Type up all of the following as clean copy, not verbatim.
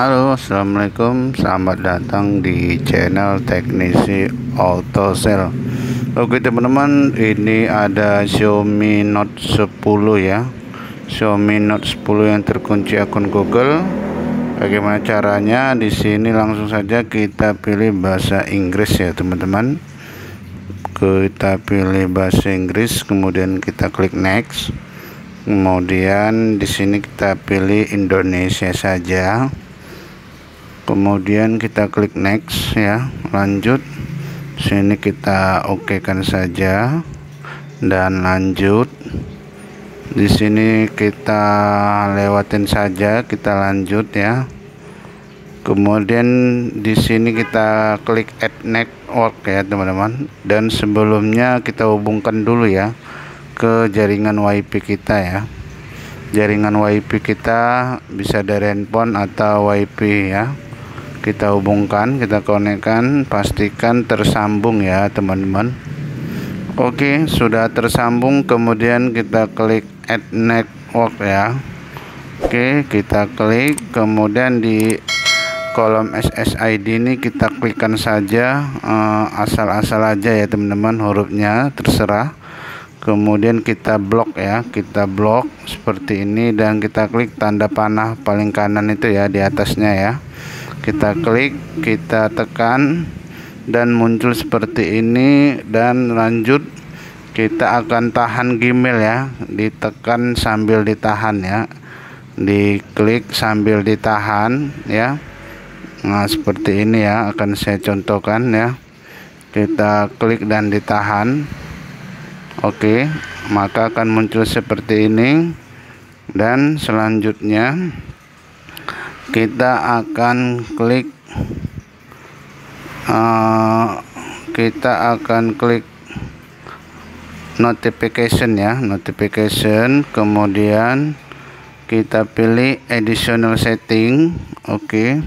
Halo, assalamualaikum. Selamat datang di channel Teknisi Autosel. Oke teman-teman, ini ada Xiaomi Note 10 ya. Xiaomi Note 10 yang terkunci akun Google. Bagaimana caranya? Di sini langsung saja kita pilih bahasa Inggris ya teman-teman. Kita pilih bahasa Inggris, kemudian kita klik next. Kemudian di sini kita pilih Indonesia saja. Kemudian kita klik next ya, lanjut. Sini kita oke kan saja dan lanjut. Di sini kita lewatin saja, kita lanjut ya. Kemudian di sini kita klik add network ya teman-teman. Dan sebelumnya kita hubungkan dulu ya ke jaringan WiFi kita ya. Jaringan WiFi kita bisa dari handphone atau WiFi ya. Kita hubungkan, kita konekkan, pastikan tersambung ya teman-teman. Oke, sudah tersambung. Kemudian kita klik add network ya. Oke, kita klik, kemudian di kolom SSID ini kita klikkan saja asal-asal aja ya teman-teman, hurufnya terserah. Kemudian kita blok ya, kita blok seperti ini dan kita klik tanda panah paling kanan itu ya, di atasnya ya. Kita klik, kita tekan dan muncul seperti ini dan lanjut. Kita akan tahan Gmail ya, ditekan sambil ditahan ya, diklik sambil ditahan ya. Nah seperti ini ya, akan saya contohkan ya. Kita klik dan ditahan. Oke, maka akan muncul seperti ini. Dan selanjutnya kita akan klik notification ya, notification. Kemudian kita pilih additional setting. Oke.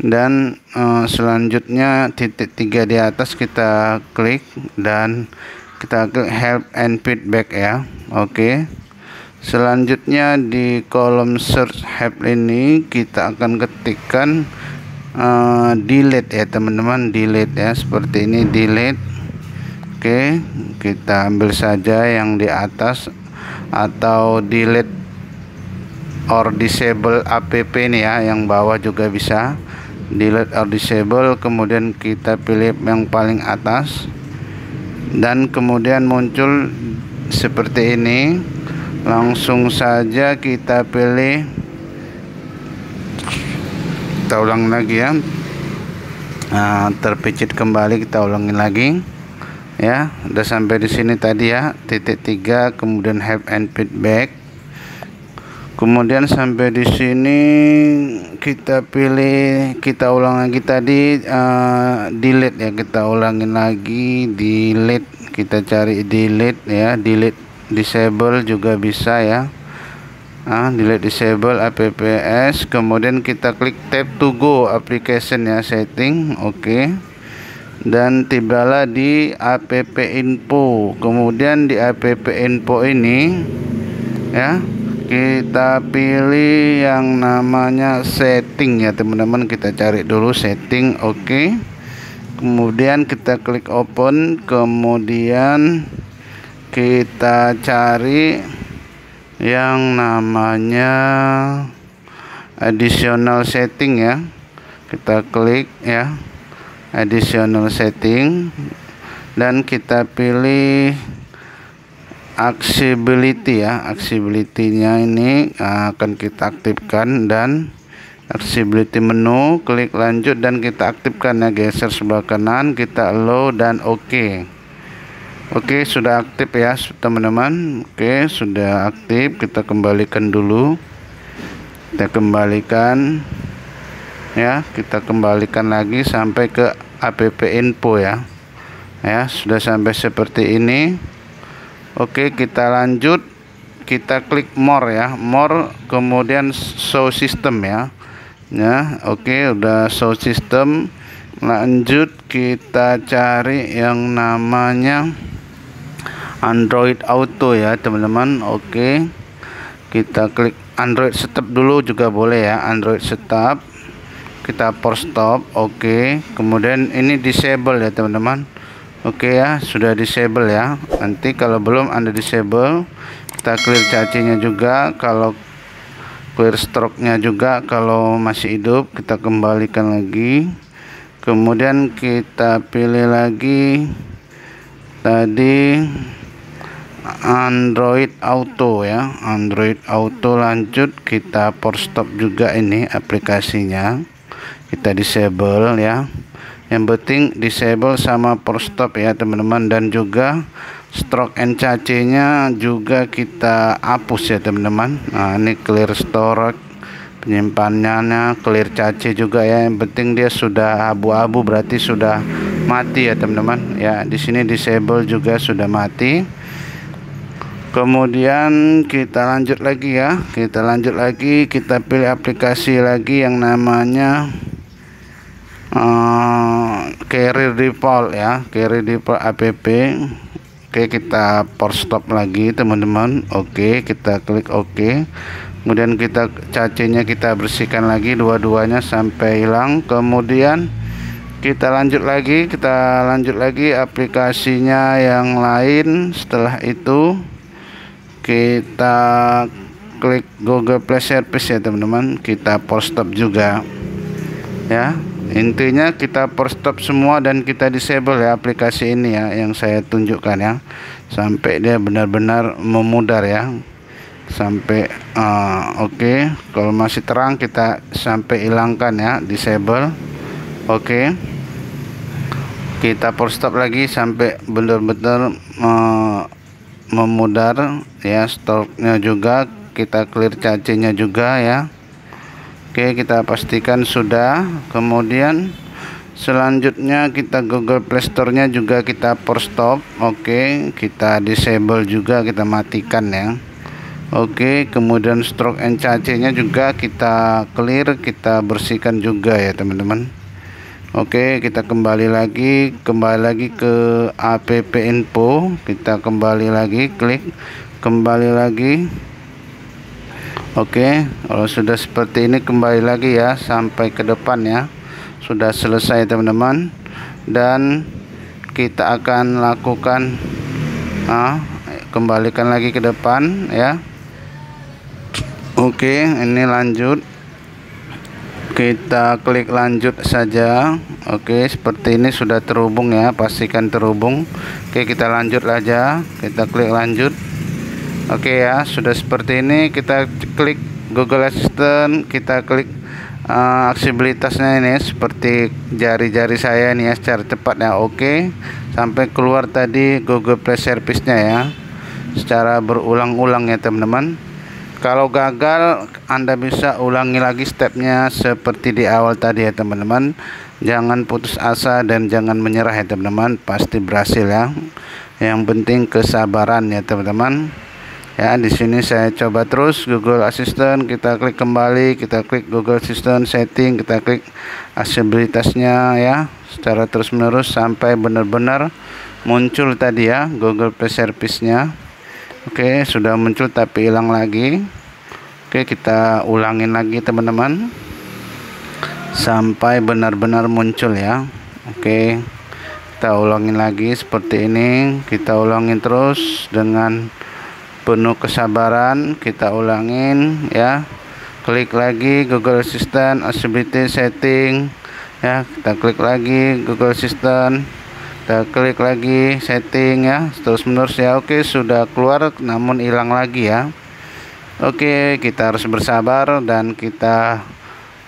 Dan selanjutnya titik 3 di atas kita klik dan kita klik help and feedback ya. Oke. Selanjutnya di kolom search help ini kita akan ketikkan delete ya teman-teman, delete ya, seperti ini, delete. Oke, kita ambil saja yang di atas atau delete or disable app ini ya, yang bawah juga bisa delete or disable. Kemudian kita pilih yang paling atas dan kemudian muncul seperti ini. Langsung saja kita pilih, kita ulang lagi ya. Terpicit kembali, kita ulangin lagi ya. Udah sampai di sini tadi ya, titik 3, kemudian help and feedback. Kemudian sampai di sini kita pilih, kita ulang lagi tadi delete ya, kita ulangin lagi, delete. Kita cari delete ya, delete disable juga bisa ya. Delete disable apps. Kemudian kita klik tap to go application ya, setting. Oke. Dan tibalah di app info. Kemudian di app info ini ya, kita pilih yang namanya setting ya teman-teman. Kita cari dulu setting. Oke. Kemudian kita klik open. Kemudian kita cari yang namanya additional setting ya. Kita klik ya, additional setting, dan kita pilih accessibility ya. Accessibility-nya ini akan kita aktifkan, dan accessibility menu, klik lanjut dan kita aktifkan ya, geser sebelah kanan, kita allow dan oke. Oke, sudah aktif ya teman-teman. Oke, sudah aktif. Kita kembalikan dulu. Kita kembalikan ya, kita kembalikan lagi sampai ke app info ya. Ya, sudah sampai seperti ini. Oke, kita lanjut. Kita klik more ya, more, kemudian show system ya. Ya, oke, udah show system. Lanjut kita cari yang namanya Android Auto ya teman-teman. Oke, kita klik Android Setup dulu juga boleh ya, Android Setup. kita power stop. Oke, kemudian ini disable ya teman-teman. Oke ya, sudah disable ya. Nanti kalau belum Anda disable, kita clear cacinya juga. Kalau clear stroke-nya juga, kalau masih hidup kita kembalikan lagi. Kemudian kita pilih lagi tadi Android Auto ya, Android Auto. Lanjut kita power stop juga, ini aplikasinya kita disable ya. Yang penting disable sama power stop ya teman-teman, dan juga stroke NCC nya juga kita hapus ya teman-teman. Nah, ini clear storage, penyimpanannya clear cache juga ya. Yang penting dia sudah abu-abu, berarti sudah mati ya teman-teman ya. Di sini disable juga sudah mati. Kemudian kita lanjut lagi ya, kita pilih aplikasi lagi yang namanya Carrier Default ya, Carrier Default app. Oke, kita power stop lagi teman-teman. Oke, kita klik oke. Kemudian kita cacenya kita bersihkan lagi dua-duanya sampai hilang. Kemudian kita lanjut lagi aplikasinya yang lain. Setelah itu kita klik Google Play Service ya teman-teman, kita power stop juga ya. Intinya kita power stop semua dan kita disable ya aplikasi ini ya, yang saya tunjukkan ya, sampai dia benar-benar memudar ya, sampai oke. Kalau masih terang kita sampai hilangkan ya, disable. Oke, kita power stop lagi sampai benar-benar memudar ya. Stoknya juga kita clear cacenya juga ya. Oke, kita pastikan sudah. Kemudian selanjutnya kita Google Play Store-nya juga kita power stop. Oke, kita disable juga, kita matikan ya. Oke, kemudian stroke NCC nya juga kita clear, kita bersihkan juga ya teman-teman. Oke, kita kembali lagi ke app info, kita kembali lagi, klik kembali lagi. Oke, kalau sudah seperti ini kembali lagi ya sampai ke depan ya. Sudah selesai teman-teman, dan kita akan lakukan kembalikan lagi ke depan ya. Oke, ini lanjut, kita klik lanjut saja. Oke, seperti ini sudah terhubung ya, pastikan terhubung. Oke, kita lanjut aja, kita klik lanjut. Oke ya, sudah seperti ini. Kita klik Google Assistant, kita klik aksesibilitasnya ini seperti jari-jari saya ini ya, secara cepat ya. Oke, sampai keluar tadi Google Play Service-nya ya, secara berulang-ulang ya teman-teman. Kalau gagal, Anda bisa ulangi lagi stepnya seperti di awal tadi ya teman-teman. Jangan putus asa dan jangan menyerah ya teman-teman, pasti berhasil ya. Yang penting kesabaran ya teman-teman. Ya, di sini saya coba terus Google Assistant, kita klik kembali, kita klik Google Assistant setting, kita klik aksesibilitasnya ya, secara terus menerus sampai benar-benar muncul tadi ya Google Play Service-nya. Oke, sudah muncul tapi hilang lagi. Oke, kita ulangin lagi teman-teman sampai benar-benar muncul ya. Oke, kita ulangin lagi seperti ini, kita ulangin terus dengan penuh kesabaran, kita ulangin ya. Klik lagi Google Assistant accessibility setting ya, kita klik lagi Google Assistant, kita klik lagi setting ya, terus menerus ya. Oke, sudah keluar namun hilang lagi ya. Oke, kita harus bersabar dan kita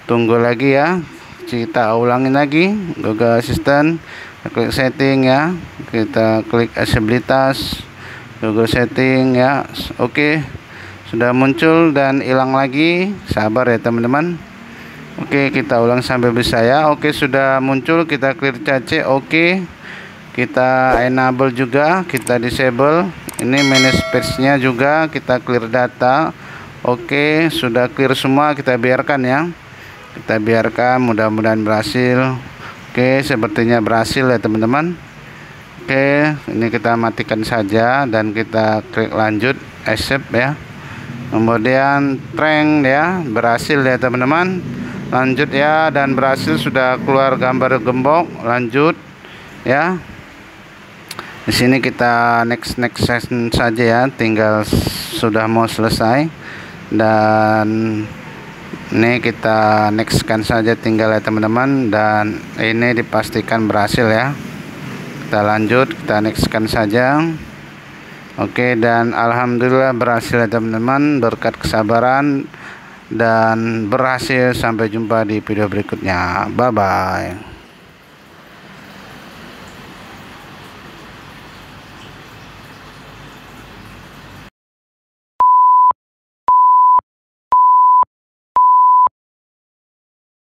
tunggu lagi ya. Kita ulangin lagi Google Assistant, kita klik setting ya, kita klik aksesibilitas Google setting ya. Oke, sudah muncul dan hilang lagi. Sabar ya teman-teman. Oke, kita ulang sampai bisa ya. Oke, sudah muncul, kita clear cache. Oke, kita enable juga, kita disable. Ini manage page-nya juga, kita clear data. Oke, sudah clear semua, kita biarkan ya. Kita biarkan, mudah-mudahan berhasil. Oke, sepertinya berhasil ya teman-teman. Oke, ini kita matikan saja dan kita klik lanjut, accept ya. Kemudian treng ya, berhasil ya teman-teman. lanjut ya, dan berhasil, sudah keluar gambar gembok. Lanjut ya. Di sini kita next session saja ya, tinggal sudah mau selesai, dan ini kita nextkan saja tinggal ya teman-teman, dan ini dipastikan berhasil ya. Kita lanjut, kita nextkan saja. Oke, dan alhamdulillah berhasil ya teman-teman, berkat kesabaran dan berhasil. Sampai jumpa di video berikutnya. Bye bye.